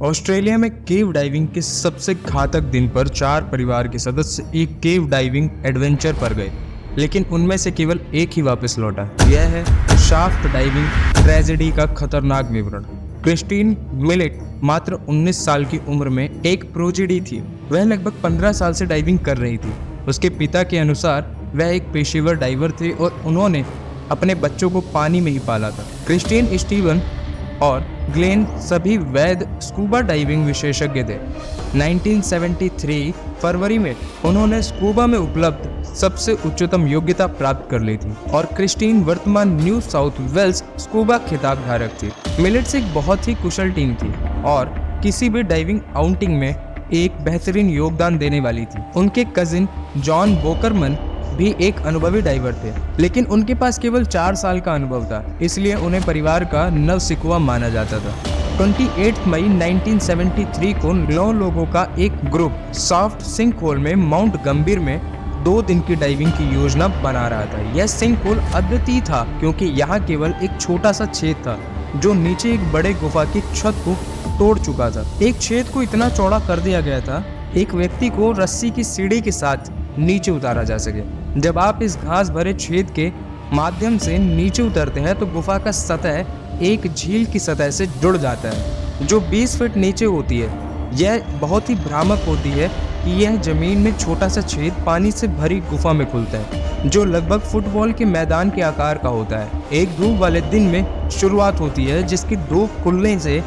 Australia में केव diving के सबसे घातक दिन पर 4 परिवार के सदस्य एक केव डाइविंग एडवेंचर पर गए, लेकिन उनमें से केवल एक ही वापस लौटा। यह है शाफ्ट डाइविंग ट्रेजेडी का खतरनाक विवरण। क्रिस्टीन मिलेट मात्र 19 साल की उम्र में एक प्रोजेडी थी। वह लगभग 15 साल से डाइविंग कर रही थी। उसके पिता के अनुसार वह एक पेशेवर डाइवर थे और उन्होंने अपने बच्चों को पानी में ही पाला था। क्रिस्टीन, स्टीवन और ग्लेन सभी वैध स्कूबा डाइविंग विशेषज्ञ थे। 1973 फरवरी में उन्होंने स्कूबा में उपलब्ध सबसे उच्चतम योग्यता प्राप्त कर ली थी और क्रिस्टीन वर्तमान न्यू साउथ वेल्स स्कूबा खिताब धारक थी। मिलेट्स एक बहुत ही कुशल टीम थी और किसी भी डाइविंग आउटिंग में एक बेहतरीन योगदान देने वाली थी। उनके कजिन जॉन बोकरमन भी एक अनुभवी डाइवर थे, लेकिन उनके पास केवल 4 साल का अनुभव था, इसलिए उन्हें परिवार का नवसिखुआ माना जाता था। 28 मई 1973 को 9 लोगों का एक ग्रुप सॉफ्ट सिंक होल में माउंट गंभीर में 2 दिन की डाइविंग की योजना बना रहा था। यह सिंक होल अद्वितीय था क्योंकि यहाँ केवल एक छोटा सा छेद था जो नीचे एक बड़े गुफा की छत को तोड़ चुका था। एक छेद को इतना चौड़ा कर दिया गया था एक व्यक्ति को रस्सी की सीढ़ी के साथ नीचे उतारा जा सके। जब आप इस घास भरे छेद के माध्यम से नीचे उतरते हैं तो गुफा का सतह एक झील की सतह से जुड़ जाता है जो 20 फीट नीचे होती है। यह बहुत ही भ्रामक होती है कि यह जमीन में छोटा सा छेद पानी से भरी गुफा में खुलता है जो लगभग फुटबॉल के मैदान के आकार का होता है। एक धूप वाले दिन में शुरुआत होती है जिसकी 2 खुलने से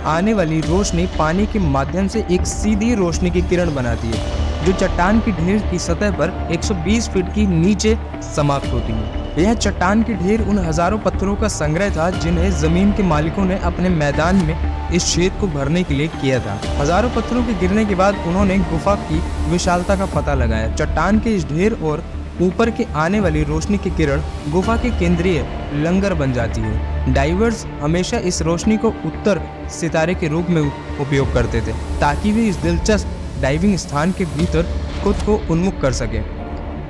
आने वाली रोशनी पानी के माध्यम से एक सीधी रोशनी की किरण बनाती है जो चट्टान की ढेर की सतह पर 120 फीट की नीचे समाप्त होती है। यह चट्टान की ढेर उन हजारों पत्थरों का संग्रह था जिन्हें जमीन के मालिकों ने अपने मैदान में इस छेद को भरने के लिए किया था। हजारों पत्थरों के गिरने के बाद उन्होंने गुफा की विशालता का पता लगाया। चट्टान के इस ढेर और ऊपर के आने वाली रोशनी की किरण गुफा के केंद्रीय लंगर बन जाती है। डाइवर्स हमेशा इस रोशनी को उत्तर सितारे के रूप में उपयोग करते थे ताकि वे इस दिलचस्प डाइविंग स्थान के भीतर खुद को उन्मुख कर सके।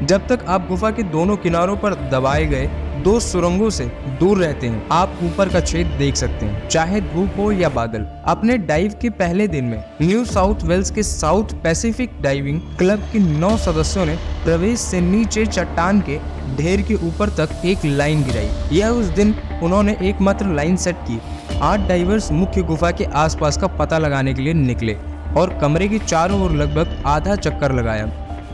जब तक आप गुफा के दोनों किनारों पर दबाए गए 2 सुरंगों से दूर रहते हैं, आप ऊपर का छेद देख सकते हैं, चाहे धूप हो या बादल। अपने डाइव के पहले दिन में न्यू साउथ वेल्स के साउथ पैसिफिक डाइविंग क्लब के 9 सदस्यों ने प्रवेश से नीचे चट्टान के ढेर के ऊपर तक एक लाइन गिराई। यह उस दिन उन्होंने एकमात्र लाइन सेट की। 8 डाइवर्स मुख्य गुफा के आसपास का पता लगाने के लिए निकले और कमरे के चारों ओर लगभग आधा चक्कर लगाया।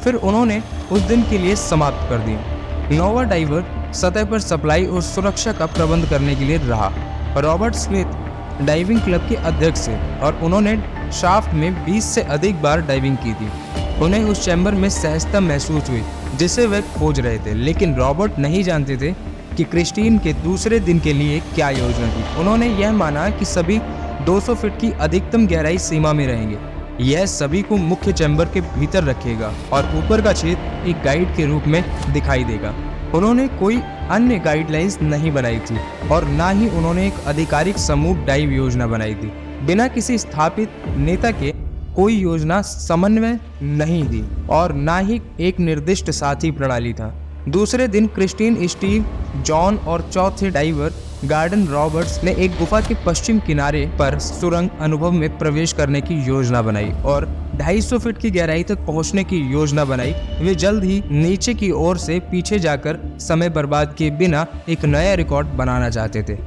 फिर उन्होंने उस दिन के लिए समाप्त कर दिया। 9वां डाइवर सतह पर सप्लाई और सुरक्षा का प्रबंध करने के लिए रहा। रॉबर्ट स्मिथ डाइविंग क्लब के अध्यक्ष थे और उन्होंने शाफ्ट में 20 से अधिक बार डाइविंग की थी। उन्हें उस चैम्बर में सहजता महसूस हुई जिसे वे खोज रहे थे, लेकिन रॉबर्ट नहीं जानते थे कि क्रिस्टीन के दूसरे दिन के लिए क्या योजना थी। उन्होंने यह माना कि सभी 200 फीट की अधिकतम गहराई सीमा में रहेंगे। यह सभी को मुख्य चैम्बर के भीतर रखेगा और ऊपर का छेद एक गाइड के रूप में दिखाई देगा। उन्होंने कोई अन्य गाइडलाइंस नहीं बनाई थी और ना ही उन्होंने एक आधिकारिक समूह डाइव योजना बनाई थी। बिना किसी स्थापित नेता के कोई योजना समन्वय नहीं थी और ना ही एक निर्दिष्ट साथी प्रणाली था। दूसरे दिन क्रिस्टीन, स्टीव, जॉन और चौथे डाइवर गार्डन रॉबर्ट्स ने एक गुफा के पश्चिम किनारे पर सुरंग अनुभव में प्रवेश करने की योजना बनाई और 250 फीट की गहराई तक पहुंचने की योजना बनाई। वे जल्द ही नीचे की ओर से पीछे जाकर समय बर्बाद किए बिना एक नया रिकॉर्ड बनाना चाहते थे।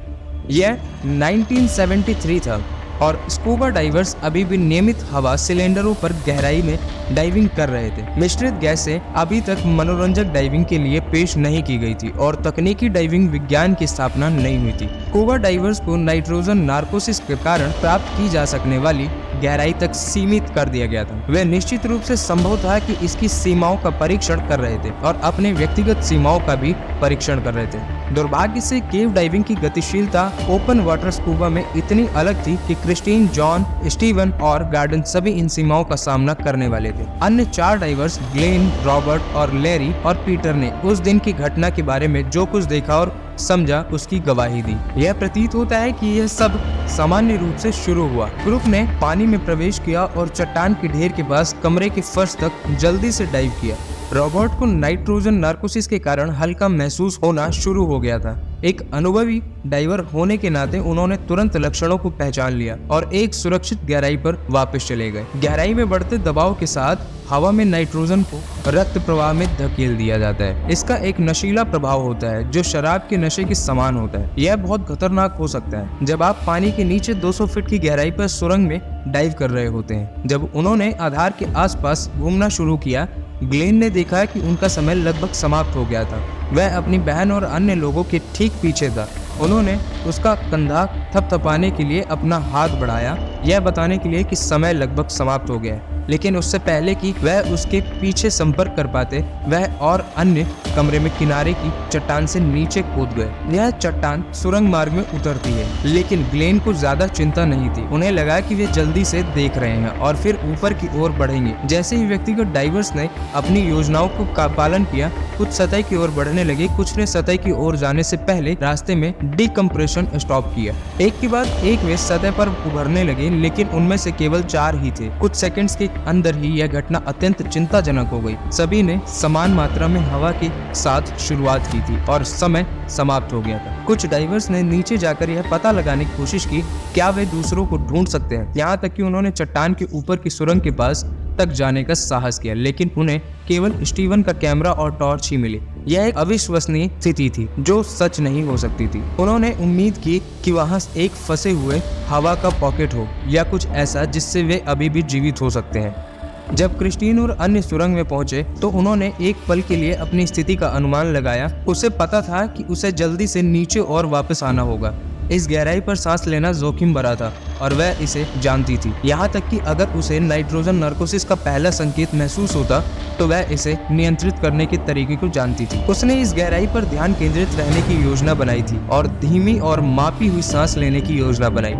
यह 1973 था और स्कूबा डाइवर्स अभी भी नियमित हवा सिलेंडरों पर गहराई में डाइविंग कर रहे थे। मिश्रित गैसें अभी तक मनोरंजक डाइविंग के लिए पेश नहीं की गई थी और तकनीकी डाइविंग विज्ञान की स्थापना नहीं हुई थी। स्कूबा डाइवर्स को नाइट्रोजन नार्कोसिस के कारण प्राप्त की जा सकने वाली गहराई तक सीमित कर दिया गया था। वे निश्चित रूप से संभव था कि इसकी सीमाओं का परीक्षण कर रहे थे और अपने व्यक्तिगत सीमाओं का भी परीक्षण कर रहे थे। दुर्भाग्य से केव डाइविंग की गतिशीलता ओपन वाटर स्कूबा में इतनी अलग थी कि क्रिस्टीन, जॉन, स्टीवन और गार्डन सभी इन सीमाओं का सामना करने वाले थे। अन्य 4 डाइवर्स ग्लेन, रॉबर्ट और लैरी और पीटर ने उस दिन की घटना के बारे में जो कुछ देखा और समझा उसकी गवाही दी। यह प्रतीत होता है कि यह सब सामान्य रूप से शुरू हुआ। ग्रुप ने पानी में प्रवेश किया और चट्टान के ढेर के पास कमरे के फर्श तक जल्दी से डाइव किया। रॉबर्ट को नाइट्रोजन नार्कोसिस के कारण हल्का महसूस होना शुरू हो गया था। एक अनुभवी डाइवर होने के नाते उन्होंने तुरंत लक्षणों को पहचान लिया और एक सुरक्षित गहराई पर वापस चले गए। गहराई में बढ़ते दबाव के साथ हवा में नाइट्रोजन को रक्त प्रवाह में धकेल दिया जाता है। इसका एक नशीला प्रभाव होता है जो शराब के नशे के समान होता है। यह बहुत खतरनाक हो सकता है जब आप पानी के नीचे 200 फीट की गहराई पर सुरंग में डाइव कर रहे होते हैं। जब उन्होंने आधार के आसपास घूमना शुरू किया, ग्लेन ने देखा कि उनका समय लगभग समाप्त हो गया था। वह अपनी बहन और अन्य लोगों के ठीक पीछे था। उन्होंने उसका कंधा थपथपाने के लिए अपना हाथ बढ़ाया, यह बताने के लिए कि समय लगभग समाप्त हो गया है। लेकिन उससे पहले कि वह उसके पीछे संपर्क कर पाते, वह और अन्य कमरे में किनारे की चट्टान से नीचे कूद गए। यह चट्टान सुरंग मार्ग में उतरती है, लेकिन ग्लेन को ज्यादा चिंता नहीं थी। उन्हें लगा कि वे जल्दी से देख रहे हैं और फिर ऊपर की ओर बढ़ेंगे। जैसे ही व्यक्तिगत डाइवर्स ने अपनी योजनाओं का पालन किया, कुछ सतह की ओर बढ़ने लगे, कुछ ने सतह की ओर जाने से पहले रास्ते में डिकम्प्रेशन स्टॉप किया। एक के बाद एक वे सतह पर उभरने लगे, लेकिन उनमें से केवल 4 ही थे। कुछ सेकंड्स के अंदर ही यह घटना अत्यंत चिंताजनक हो गई। सभी ने समान मात्रा में हवा के साथ शुरुआत की थी और समय समाप्त हो गया था। कुछ डाइवर्स ने नीचे जाकर यह पता लगाने की कोशिश की क्या वे दूसरों को ढूंढ सकते हैं। यहाँ तक कि उन्होंने चट्टान के ऊपर की सुरंग के पास तक जाने का साहस किया, लेकिन उन्हें केवल स्टीवन का कैमरा और टॉर्च ही मिली। यह एक अविश्वसनीय स्थिति थी जो सच नहीं हो सकती थी। उन्होंने उम्मीद की कि वहां एक फंसे हुए हवा का पॉकेट हो या कुछ ऐसा जिससे वे अभी भी जीवित हो सकते हैं। जब क्रिस्टीन और अन्य सुरंग में पहुंचे तो उन्होंने एक पल के लिए अपनी स्थिति का अनुमान लगाया। उसे पता था कि उसे जल्दी से नीचे और वापस आना होगा। इस गहराई पर सांस लेना जोखिम भरा था और वह इसे जानती थी। यहाँ तक कि अगर उसे नाइट्रोजन नार्कोसिस का पहला संकेत महसूस होता तो वह इसे नियंत्रित करने के तरीके को जानती थी। उसने इस गहराई पर ध्यान केंद्रित रहने की योजना बनाई थी और धीमी और मापी हुई सांस लेने की योजना बनाई।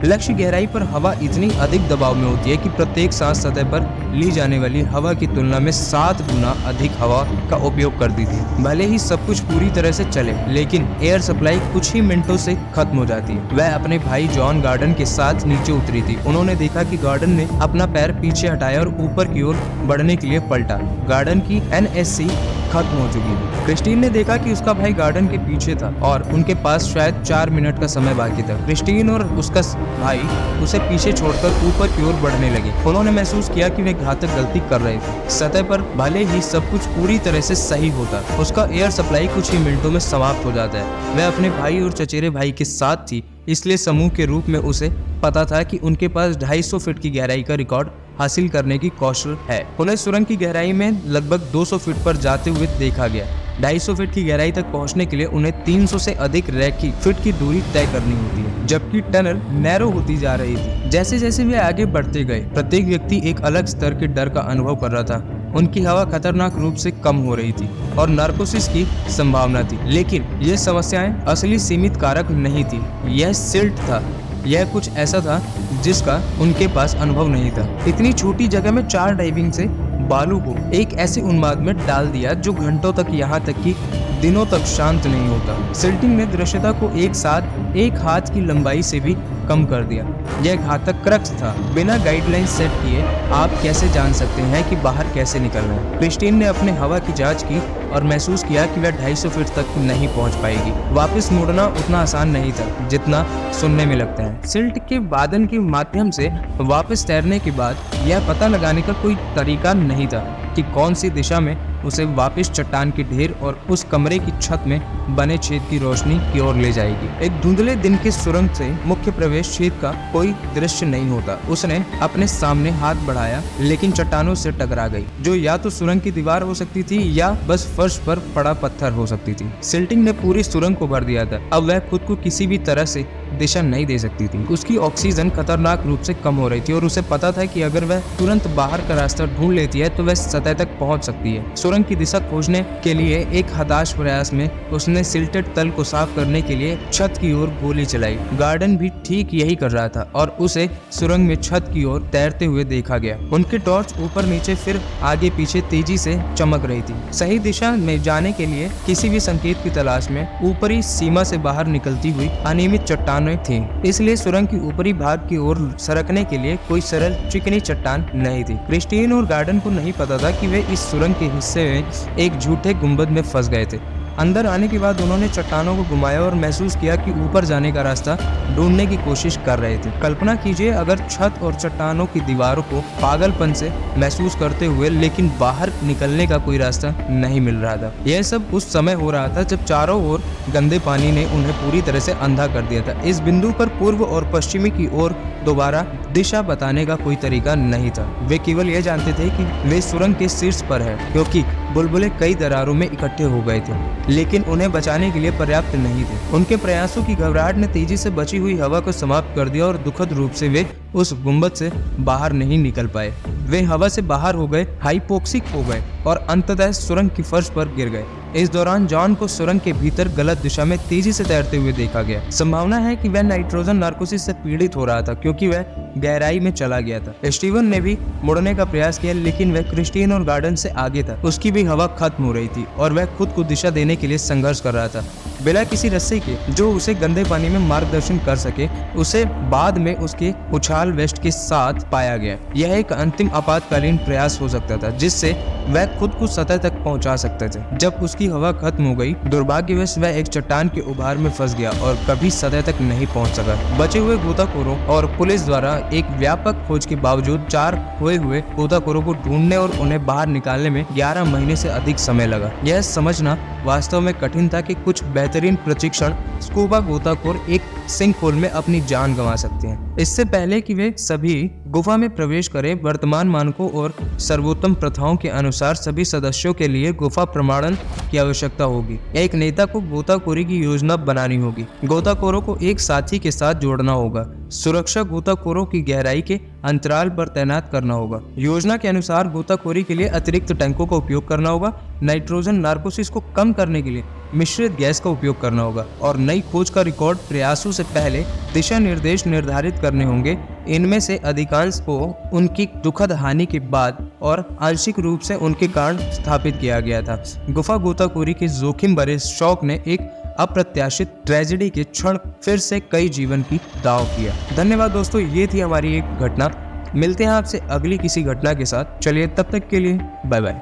लक्ष्य गहराई पर हवा इतनी अधिक दबाव में होती है कि प्रत्येक सांस सतह पर ली जाने वाली हवा की तुलना में 7 गुना अधिक हवा का उपयोग करती थी। भले ही सब कुछ पूरी तरह से चले, लेकिन एयर सप्लाई कुछ ही मिनटों से खत्म हो जाती है। वह अपने भाई जॉन गार्डन के साथ नीचे उतरी थी। उन्होंने देखा कि गार्डन ने अपना पैर पीछे हटाया और ऊपर की ओर बढ़ने के लिए पलटा। गार्डन की NSC खत्म हो चुकी थी। क्रिस्टीन ने देखा कि उसका भाई गार्डन के पीछे था और उनके पास शायद 4 मिनट का समय बाकी था। क्रिस्टीन और उसका भाई उसे पीछे छोड़कर ऊपर की ओर बढ़ने लगे। उन्होंने महसूस किया कि वे घातक गलती कर रहे थे। सतह पर भले ही सब कुछ पूरी तरह से सही होता, उसका एयर सप्लाई कुछ ही मिनटों में समाप्त हो जाता है। वह अपने भाई और चचेरे भाई के साथ थी, इसलिए समूह के रूप में उसे पता था कि उनके पास 250 फीट की गहराई का रिकॉर्ड हासिल करने की कौशल है। उन्हें सुरंग की गहराई में लगभग 200 फीट पर जाते हुए देखा गया। 250 फीट की गहराई तक पहुंचने के लिए उन्हें 300 से अधिक रैकी फीट की दूरी तय करनी होती है, जबकि टनल नैरो होती जा रही थी। जैसे जैसे वे आगे बढ़ते गए, प्रत्येक व्यक्ति एक अलग स्तर के डर का अनुभव कर रहा था। उनकी हवा खतरनाक रूप से कम हो रही थी और नार्कोसिस की संभावना थी, लेकिन ये समस्याएं असली सीमित कारक नहीं थी। यह सिल्ट था। यह कुछ ऐसा था जिसका उनके पास अनुभव नहीं था। इतनी छोटी जगह में 4 डाइविंग से बालू को एक ऐसे उन्माद में डाल दिया जो घंटों तक, यहाँ तक कि दिनों तक शांत नहीं होता। सिल्टिंग ने दृश्यता को एक साथ 1 हाथ की लंबाई से भी कम कर दिया। यह घातक क्रक्स था। बिना गाइडलाइन सेट किए आप कैसे जान सकते हैं कि बाहर कैसे निकलना है? क्रिस्टीन ने अपने हवा की जांच की और महसूस किया कि वह 250 फीट तक नहीं पहुंच पाएगी। वापस मुड़ना उतना आसान नहीं था जितना सुनने में लगता है। सिल्ट के वादन के माध्यम से वापस तैरने के बाद यह पता लगाने का कोई तरीका नहीं था कि कौन सी दिशा में उसे वापस चट्टान के ढेर और उस कमरे की छत में बने छेद की रोशनी की ओर ले जाएगी। एक धुंधले दिन के सुरंग से मुख्य प्रवेश छेद का कोई दृश्य नहीं होता। उसने अपने सामने हाथ बढ़ाया, लेकिन चट्टानों से टकरा गई, जो या तो सुरंग की दीवार हो सकती थी या बस फर्श पर पड़ा पत्थर हो सकती थी। सिल्टिंग ने पूरी सुरंग को भर दिया था। अब वह खुद को किसी भी तरह से दिशा नहीं दे सकती थी। उसकी ऑक्सीजन खतरनाक रूप से कम हो रही थी और उसे पता था कि अगर वह तुरंत बाहर का रास्ता ढूंढ लेती है तो वह सतह तक पहुंच सकती है। सुरंग की दिशा खोजने के लिए एक हताश प्रयास में उसने सिल्टेड तल को साफ करने के लिए छत की ओर गोली चलाई। गार्डन भी ठीक यही कर रहा था और उसे सुरंग में छत की ओर तैरते हुए देखा गया। उनकी टॉर्च ऊपर नीचे फिर आगे पीछे तेजी से चमक रही थी। सही दिशा में जाने के लिए किसी भी संकेत की तलाश में ऊपरी सीमा से बाहर निकलती हुई अनियमित चट्टान थी, इसलिए सुरंग की ऊपरी भाग की ओर सरकने के लिए कोई सरल चिकनी चट्टान नहीं थी। क्रिस्टीन और गार्डन को नहीं पता था कि वे इस सुरंग के हिस्से रास्ते में एक झूठे गुंबद में फंस गए थे। अंदर आने के बाद उन्होंने चट्टानों को घुमाया और महसूस किया कि ऊपर जाने का रास्ता ढूंढने की कोशिश कर रहे थे। कल्पना कीजिए अगर छत और चट्टानों की दीवारों को पागलपन से महसूस करते हुए लेकिन बाहर निकलने का कोई रास्ता नहीं मिल रहा था। यह सब उस समय हो रहा था जब चारों ओर गंदे पानी ने उन्हें पूरी तरह से अंधा कर दिया था। इस बिंदु पर पूर्व और पश्चिमी की ओर दोबारा दिशा बताने का कोई तरीका नहीं था। वे केवल यह जानते थे कि वे सुरंग के शीर्ष पर है, क्योंकि बुलबुले कई दरारों में इकट्ठे हो गए थे, लेकिन उन्हें बचाने के लिए पर्याप्त नहीं थे। उनके प्रयासों की घबराहट ने तेजी से बची हुई हवा को समाप्त कर दिया और दुखद रूप से वे उस गुंबद से बाहर नहीं निकल पाए। वे हवा से बाहर हो गए, हाइपोक्सिक हो गए और अंततः सुरंग की फर्श पर गिर गए। इस दौरान जॉन को सुरंग के भीतर गलत दिशा में तेजी से तैरते हुए देखा गया। संभावना है कि वह नाइट्रोजन नार्कोसिस से पीड़ित हो रहा था, क्योंकि वह गहराई में चला गया था। स्टीवन ने भी मुड़ने का प्रयास किया, लेकिन वह क्रिस्टीन और गार्डन से आगे था। उसकी भी हवा खत्म हो रही थी और वह खुद को दिशा देने के लिए संघर्ष कर रहा था, बिना किसी रस्से के जो उसे गंदे पानी में मार्गदर्शन कर सके। उसे बाद में उसके उछाल वेस्ट के साथ पाया गया। यह एक अंतिम आपातकालीन प्रयास हो सकता था जिससे वह खुद को सतह तक पहुंचा सकते थे। जब उसकी हवा खत्म हो गई, दुर्भाग्यवश वह एक चट्टान के उभार में फंस गया और कभी सतह तक नहीं पहुंच सका। बचे हुए गोताखोरों और पुलिस द्वारा एक व्यापक खोज के बावजूद 4 खोए हुए गोताखोरों को ढूंढने और उन्हें बाहर निकालने में 11 महीने से अधिक समय लगा। यह समझना वास्तव में कठिन था कि कुछ बेहतरीन प्रशिक्षण स्कूबा गोताखोर एक सिंक होल में अपनी जान गंवा सकते हैं। इससे पहले कि वे सभी गुफा में प्रवेश करें, वर्तमान मानकों और सर्वोत्तम प्रथाओं के अनुसार सभी सदस्यों के लिए गुफा प्रमाणन की आवश्यकता होगी। एक नेता को गोताखोरी की योजना बनानी होगी। गोताखोरों को एक साथी के साथ जोड़ना होगा। सुरक्षा गोताखोरों की गहराई के अंतराल पर तैनात करना होगा। योजना के अनुसार गोताखोरी के लिए अतिरिक्त टैंकों का उपयोग करना होगा। नाइट्रोजन नार्कोसिस को कम करने के लिए मिश्रित गैस का उपयोग करना होगा और नई खोज का रिकॉर्ड प्रयासों से पहले दिशा निर्देश निर्धारित करने होंगे। इनमें से अधिकांश को उनकी दुखद हानि के बाद और आंशिक रूप से उनके कारण स्थापित किया गया था। गुफा गोताखोरी के जोखिम भरे शौक ने एक अप्रत्याशित ट्रेजेडी के क्षण फिर से कई जीवन की दाव किया। धन्यवाद दोस्तों, ये थी हमारी एक घटना। मिलते हैं आपसे अगली किसी घटना के साथ। चलिए तब तक के लिए बाय बाय।